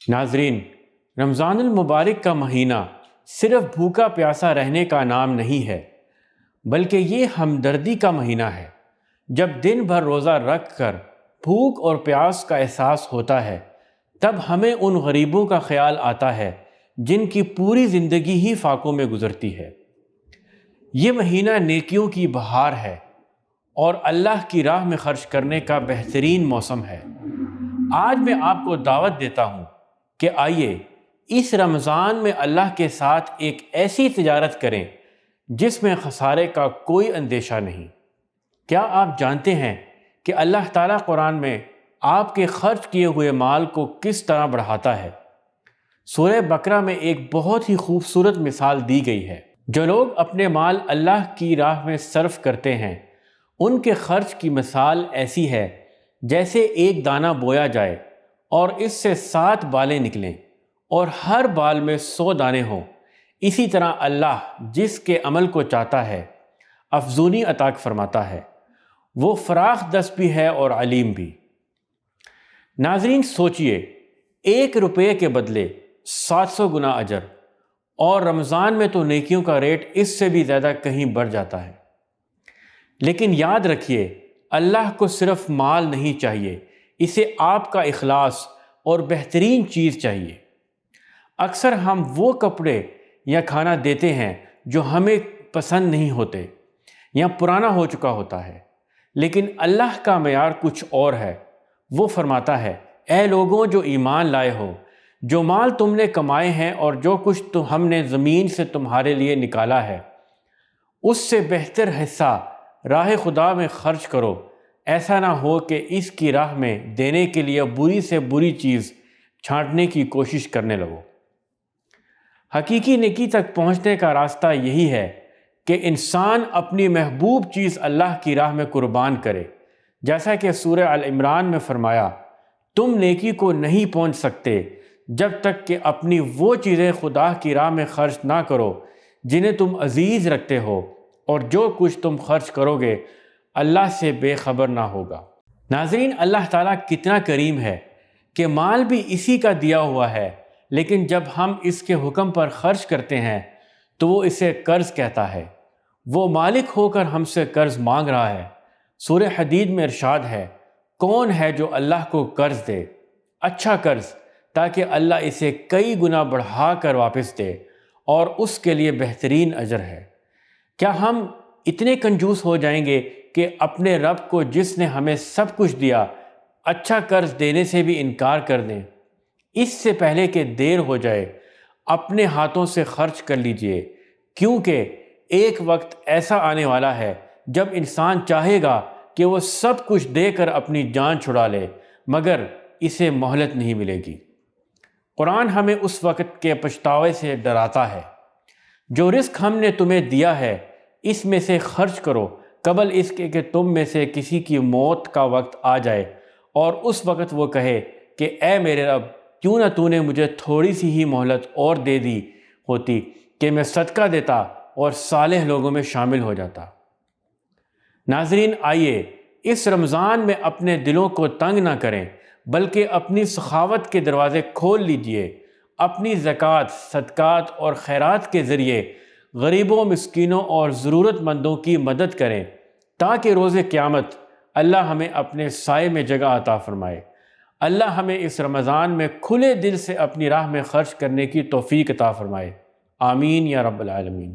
ناظرین، رمضان المبارک کا مہینہ صرف بھوکا پیاسا رہنے کا نام نہیں ہے، بلکہ یہ ہمدردی کا مہینہ ہے۔ جب دن بھر روزہ رکھ کر بھوک اور پیاس کا احساس ہوتا ہے، تب ہمیں ان غریبوں کا خیال آتا ہے جن کی پوری زندگی ہی فاقوں میں گزرتی ہے۔ یہ مہینہ نیکیوں کی بہار ہے اور اللہ کی راہ میں خرچ کرنے کا بہترین موسم ہے۔ آج میں آپ کو دعوت دیتا ہوں کہ آئیے اس رمضان میں اللہ کے ساتھ ایک ایسی تجارت کریں جس میں خسارے کا کوئی اندیشہ نہیں۔ کیا آپ جانتے ہیں کہ اللہ تعالیٰ قرآن میں آپ کے خرچ کیے ہوئے مال کو کس طرح بڑھاتا ہے؟ سورہ بقرہ میں ایک بہت ہی خوبصورت مثال دی گئی ہے۔ جو لوگ اپنے مال اللہ کی راہ میں صرف کرتے ہیں، ان کے خرچ کی مثال ایسی ہے جیسے ایک دانہ بویا جائے اور اس سے 7 بالیں نکلیں اور ہر بال میں 100 دانے ہوں۔ اسی طرح اللہ جس کے عمل کو چاہتا ہے افزونی عطا فرماتا ہے۔ وہ فراخ دست بھی ہے اور علیم بھی۔ ناظرین، سوچئے، 1 روپے کے بدلے 700 گنا اجر، اور رمضان میں تو نیکیوں کا ریٹ اس سے بھی زیادہ کہیں بڑھ جاتا ہے۔ لیکن یاد رکھیے، اللہ کو صرف مال نہیں چاہیے، اسے آپ کا اخلاص اور بہترین چیز چاہیے۔ اکثر ہم وہ کپڑے یا کھانا دیتے ہیں جو ہمیں پسند نہیں ہوتے یا پرانا ہو چکا ہوتا ہے، لیکن اللہ کا معیار کچھ اور ہے۔ وہ فرماتا ہے، اے لوگوں جو ایمان لائے ہو، جو مال تم نے کمائے ہیں اور جو کچھ ہم نے زمین سے تمہارے لیے نکالا ہے، اس سے بہتر حصہ راہ خدا میں خرچ کرو۔ ایسا نہ ہو کہ اس کی راہ میں دینے کے لیے بری سے بری چیز چھانٹنے کی کوشش کرنے لگو۔ حقیقی نیکی تک پہنچنے کا راستہ یہی ہے کہ انسان اپنی محبوب چیز اللہ کی راہ میں قربان کرے، جیسا کہ سورہ ال عمران میں فرمایا، تم نیکی کو نہیں پہنچ سکتے جب تک کہ اپنی وہ چیزیں خدا کی راہ میں خرچ نہ کرو جنہیں تم عزیز رکھتے ہو، اور جو کچھ تم خرچ کرو گے اللہ سے بے خبر نہ ہوگا۔ ناظرین، اللہ تعالیٰ کتنا کریم ہے کہ مال بھی اسی کا دیا ہوا ہے، لیکن جب ہم اس کے حکم پر خرچ کرتے ہیں تو وہ اسے قرض کہتا ہے۔ وہ مالک ہو کر ہم سے قرض مانگ رہا ہے۔ سورہ حدید میں ارشاد ہے، کون ہے جو اللہ کو قرض دے، اچھا قرض، تاکہ اللہ اسے کئی گنا بڑھا کر واپس دے، اور اس کے لیے بہترین اجر ہے۔ کیا ہم اتنے کنجوس ہو جائیں گے کہ اپنے رب کو جس نے ہمیں سب کچھ دیا اچھا قرض دینے سے بھی انکار کر دیں؟ اس سے پہلے کہ دیر ہو جائے اپنے ہاتھوں سے خرچ کر لیجئے، کیونکہ ایک وقت ایسا آنے والا ہے جب انسان چاہے گا کہ وہ سب کچھ دے کر اپنی جان چھڑا لے، مگر اسے مہلت نہیں ملے گی۔ قرآن ہمیں اس وقت کے پچھتاوے سے ڈراتا ہے۔ جو رزق ہم نے تمہیں دیا ہے اس میں سے خرچ کرو قبل اس کے کہ تم میں سے کسی کی موت کا وقت آ جائے، اور اس وقت وہ کہے کہ اے میرے رب، کیوں نہ تو نے مجھے تھوڑی سی ہی مہلت اور دے دی ہوتی کہ میں صدقہ دیتا اور صالح لوگوں میں شامل ہو جاتا۔ ناظرین، آئیے اس رمضان میں اپنے دلوں کو تنگ نہ کریں، بلکہ اپنی سخاوت کے دروازے کھول لیجئے۔ اپنی زکوٰۃ، صدقات اور خیرات کے ذریعے غریبوں، مسکینوں اور ضرورت مندوں کی مدد کریں، تاکہ روز قیامت اللہ ہمیں اپنے سائے میں جگہ عطا فرمائے۔ اللہ ہمیں اس رمضان میں کھلے دل سے اپنی راہ میں خرچ کرنے کی توفیق عطا فرمائے۔ آمین یا رب العالمین۔